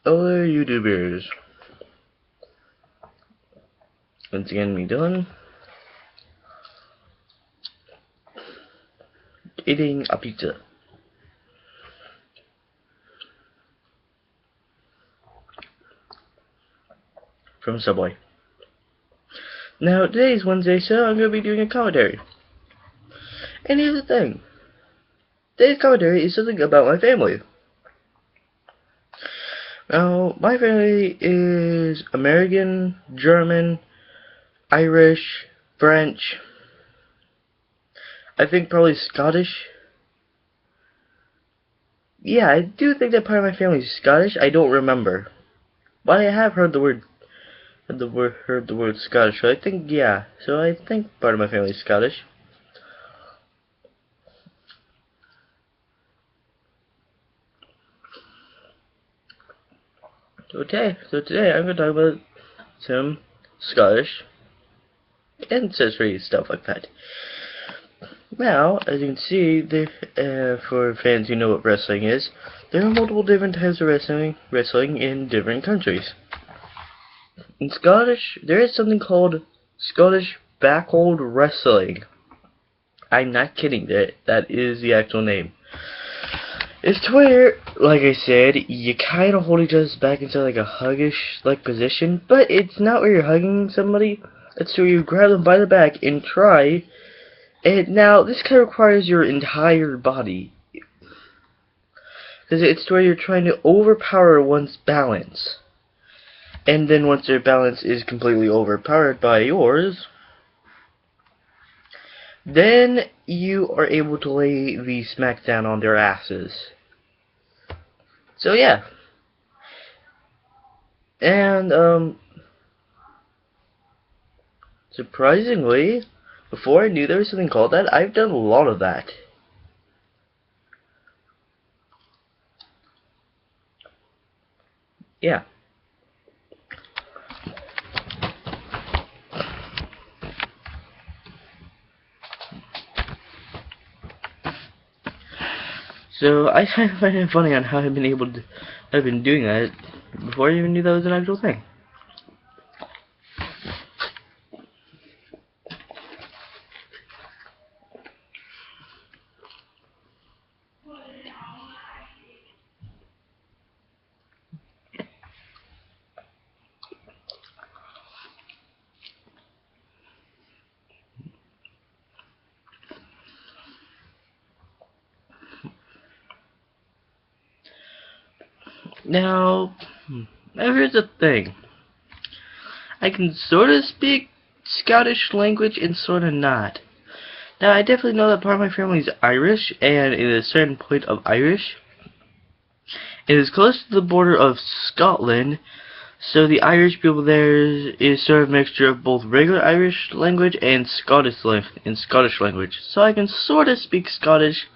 other YouTubers. Once again, me Dylan, eating a pizza from Subway. Now, today's Wednesday, so I'm going to be doing a commentary. And here's the thing. Today's commentary is something about my family. Now, my family is American, German, Irish, French, I think probably Scottish. Yeah, I do think that part of my family is Scottish. I don't remember, but I have heard the word Scottish. So I think, yeah. So I think part of my family is Scottish. So today I'm going to talk about some Scottish ancestry stuff like that. Now, as you can see, for fans who know what wrestling is, there are multiple different types of wrestling in different countries. In Scottish, there is something called Scottish backhold wrestling. I'm not kidding, that is the actual name. It's to where, like I said, you kind of hold each other's back into like a huggish position, but it's not where you're hugging somebody. It's where you grab them by the back and try. And now, this kind of requires your entire body. Because it's where you're trying to overpower one's balance. And then once their balance is completely overpowered by yours, then you are able to lay the smackdown on their asses. So yeah. And, surprisingly, before I knew there was something called that, I've done a lot of that. Yeah. So I kind of find it funny on how I've been doing that before I even knew that was an actual thing. Now here's the thing. I can sort of speak Scottish language and sort of not. Now, I definitely know that part of my family is Irish, and in a certain point of Irish, it is close to the border of Scotland, so the Irish people there is sort of a mixture of both regular Irish language and Scottish language. So I can sort of speak Scottish,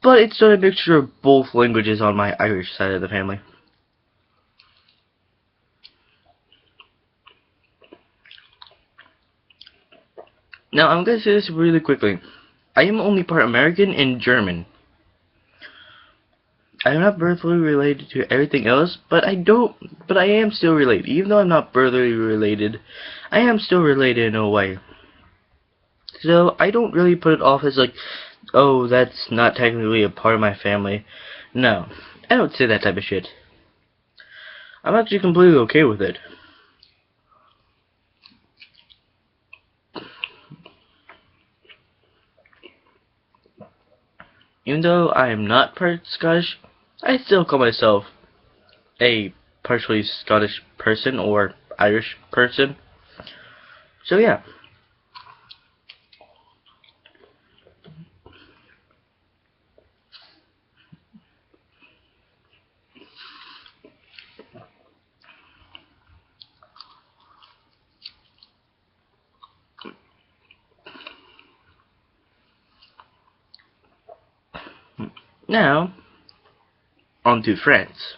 but it's sort of a mixture of both languages on my Irish side of the family. Now, I'm going to say this really quickly. I am only part American and German. I am not birthly related to everything else, but I am still related. Even though I'm not birthly related, I am still related in a way. So, I don't really put it off as like, oh, that's not technically a part of my family. No, I don't say that type of shit. I'm actually completely okay with it. Even though I am not part Scottish, I still call myself a partially Scottish person or Irish person. So yeah. Now, on to France.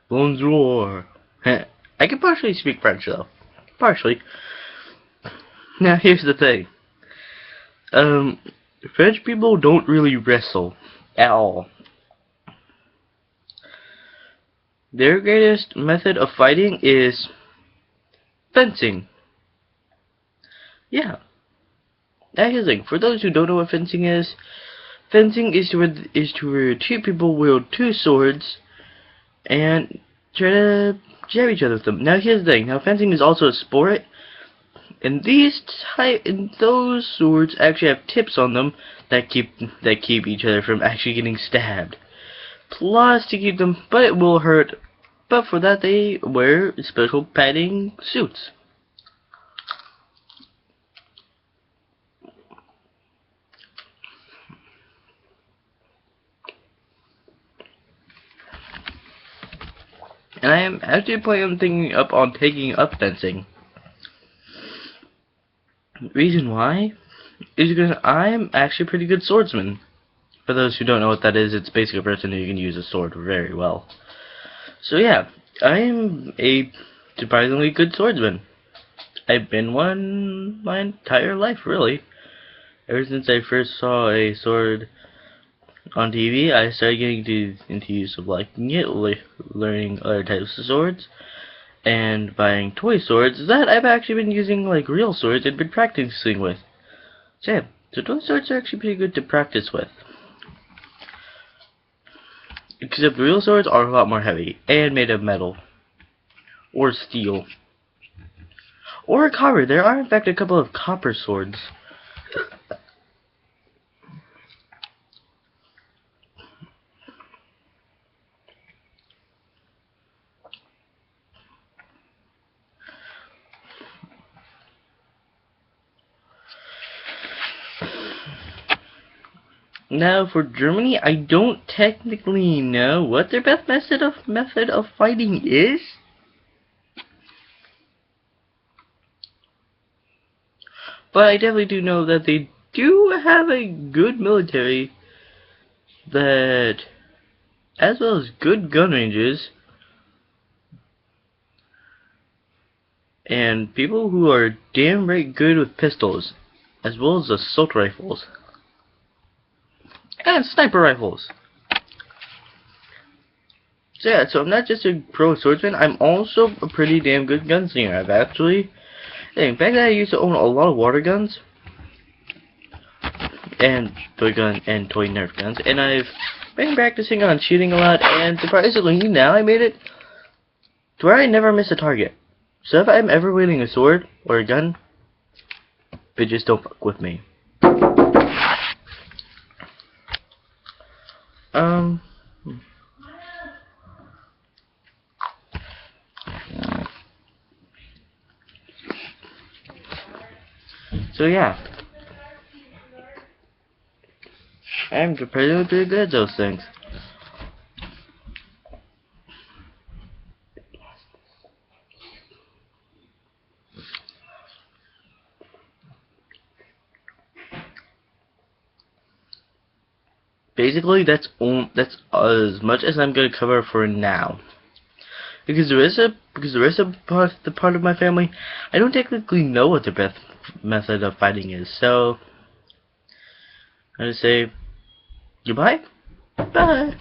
Bonjour. I can partially speak French though. Partially. Now here's the thing. French people don't really wrestle at all. their greatest method of fighting is fencing. Yeah, that is the thing. For those who don't know what fencing is where two people wield two swords and try to jab each other with them. Now here's the thing. Now fencing is also a sport, and those swords actually have tips on them that keep each other from actually getting stabbed. Plus to keep them, but it will hurt. But for that they wear special padding suits. And I am actually thinking on taking up fencing. Reason why is because I'm actually a pretty good swordsman. For those who don't know what that is, it's basically a person who can use a sword very well. So yeah, I am a surprisingly good swordsman. I've been one my entire life, really. Ever since I first saw a sword on TV, I started getting into use of liking it, learning other types of swords, and buying toy swords that I've actually been using like real swords and been practicing with. So yeah, so toy swords are actually pretty good to practice with. Except real swords are a lot more heavy and made of metal or steel or copper. There are in fact a couple of copper swords. Now for Germany, I don't technically know what their best method of fighting is. But I definitely do know that they do have a good military that, as well as good gun ranges, and people who are damn right good with pistols, as well as assault rifles. And sniper rifles. So yeah, so I'm not just a pro swordsman, I'm also a pretty damn good gunslinger. I've actually, in fact, I used to own a lot of water guns, and toy Nerf guns, and I've been practicing on shooting a lot, and surprisingly now I made it to where I never miss a target. So if I'm ever wielding a sword or a gun, bitches don't fuck with me. So yeah, I'm pretty good at those things. Basically, that's as much as I'm gonna cover for now. Because the rest of the part of my family, I don't technically know what their best method of fighting is. So I just say goodbye. Bye.